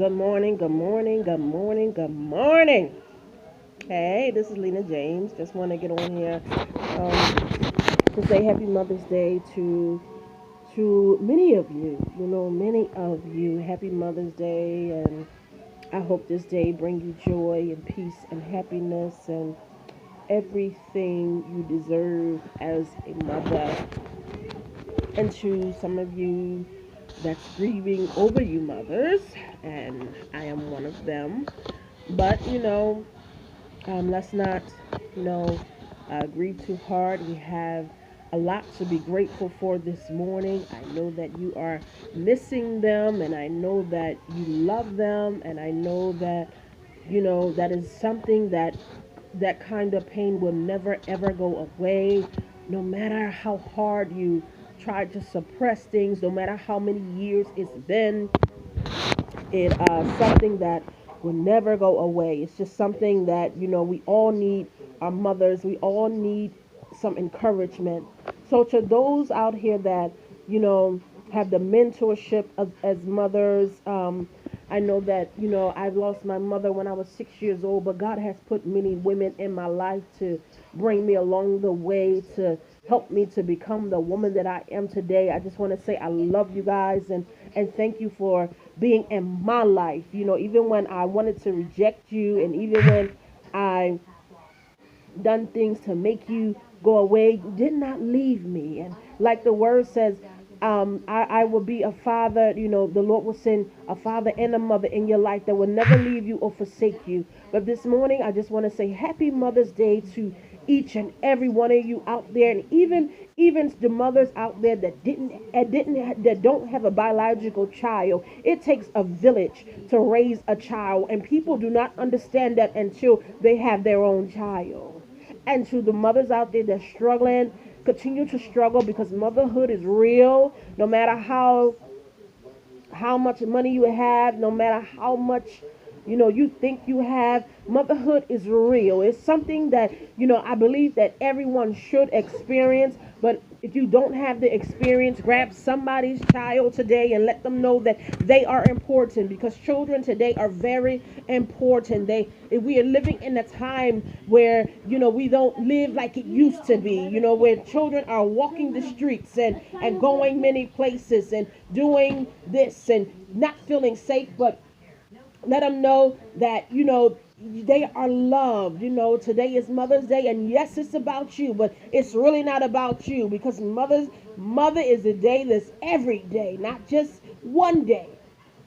Good morning, good morning, good morning, good morning. Hey, this is Lena James. Just want to get on here to say Happy Mother's Day to many of you. Many of you. Happy Mother's Day, and I hope this day bring you joy and peace and happiness and everything you deserve as a mother. And to some of you that's grieving over you mothers, and I am one of them. But let's not, you know, grieve too hard. We have a lot to be grateful for this morning. I know that you are missing them, and I know that you love them, and I know that, that is something that kind of pain will never ever go away, no matter how hard you try to suppress things, no matter how many years it's been. It something that will never go away. It's just something that we all need. Our mothers, we all need some encouragement. So to those out here that you know have the mentorship of, as mothers, I know that I've lost my mother when I was 6 years old, but God has put many women in my life to bring me along the way to help me to become the woman that I am today. I just want to say I love you guys, and thank you for being in my life. Even when I wanted to reject you, and even when I done things to make you go away, you did not leave me. And like the word says, I will be a father. The Lord will send a father and a mother in your life that will never leave you or forsake you. But this morning, I just want to say Happy Mother's Day to each and every one of you out there, and even the mothers out there that didn't that don't have a biological child. It takes a village to raise a child, and people do not understand that until they have their own child. And to the mothers out there that's struggling, continue to struggle, because motherhood is real. No matter how much money you have, no matter how much you think you have, motherhood is real. It's something that I believe that everyone should experience. But if you don't have the experience, grab somebody's child today and let them know that they are important, because children today are very important. We are living in a time where we don't live like it used to be, where children are walking the streets and going many places and doing this and not feeling safe. But let them know that they are loved. Today is Mother's Day, and yes, it's about you, but it's really not about you, because mother is a day that's every day, not just one day.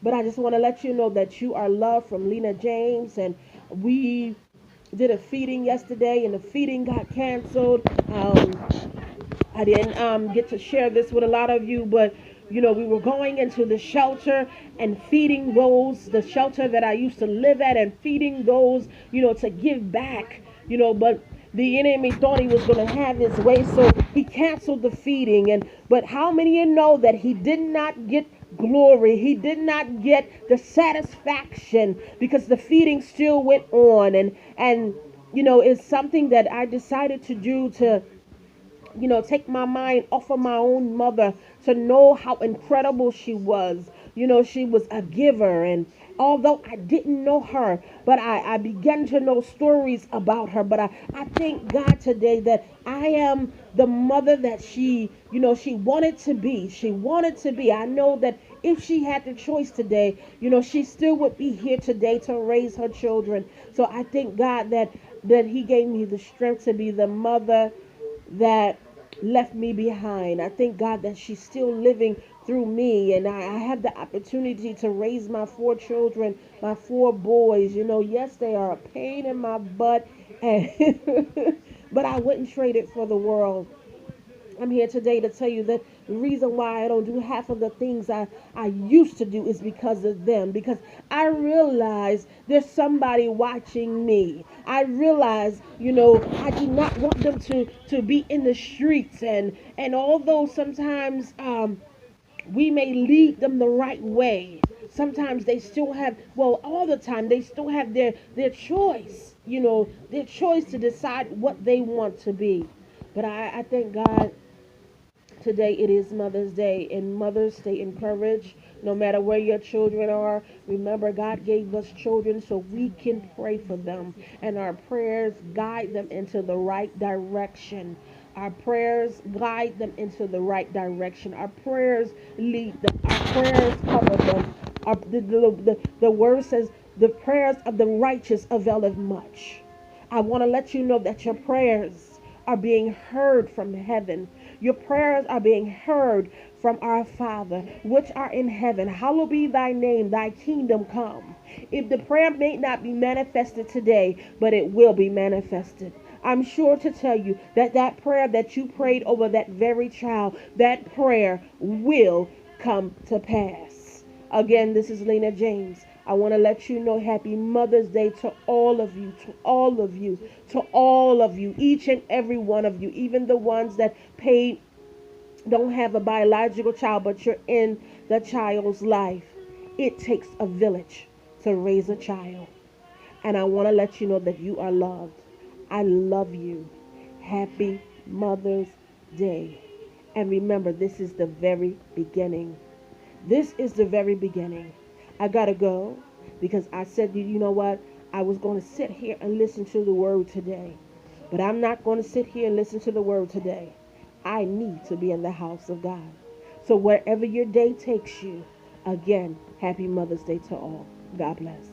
But I just want to let you know that you are loved from Lena James. And we did a feeding yesterday, and the feeding got canceled. I didn't get to share this with a lot of you, but we were going into the shelter and feeding those, the shelter that I used to live at, and feeding those, to give back, but the enemy thought he was going to have his way, so he canceled the feeding. And but how many of you know that he did not get glory? He did not get the satisfaction, because the feeding still went on. And it's something that I decided to do to take my mind off of my own mother, to know how incredible she was. She was a giver. And although I didn't know her, but I began to know stories about her. But I thank God today that I am the mother that she wanted to be. She wanted to be. I know that if she had the choice today, she still would be here today to raise her children. So I thank God that he gave me the strength to be the mother that left me behind. I thank God that she's still living through me, and I have the opportunity to raise my four children, my four boys. Yes, they are a pain in my butt, and but I wouldn't trade it for the world. I'm here today to tell you that the reason why I don't do half of the things I used to do is because of them. Because I realize there's somebody watching me. I realize, I do not want them to be in the streets. And although sometimes we may lead them the right way, sometimes they still have, well, all the time, they still have their choice, their choice to decide what they want to be. But I thank God Today it is Mother's Day, and mothers, stay encouraged no matter where your children are. Remember, God gave us children so we can pray for them, and our prayers guide them into the right direction. Our prayers guide them into the right direction. Our prayers lead them. Our prayers cover them. The word says, the prayers of the righteous availeth much. I want to let you know that your prayers are being heard from heaven. Your prayers are being heard from our Father, which are in heaven. Hallowed be thy name, thy kingdom come. If the prayer may not be manifested today, but it will be manifested. I'm sure to tell you that that prayer that you prayed over that very child, that prayer will come to pass. Again, this is Lena James. I want to let you know happy Mother's Day to all of you, to all of you, to all of you, each and every one of you, even the ones that paid, don't have a biological child, but you're in the child's life. It takes a village to raise a child. And I want to let you know that you are loved. I love you. Happy Mother's Day. And remember, this is the very beginning. This is the very beginning. I got to go because I said, you know what? I was going to sit here and listen to the word today. But I'm not going to sit here and listen to the word today. I need to be in the house of God. So wherever your day takes you, again, happy Mother's Day to all. God bless.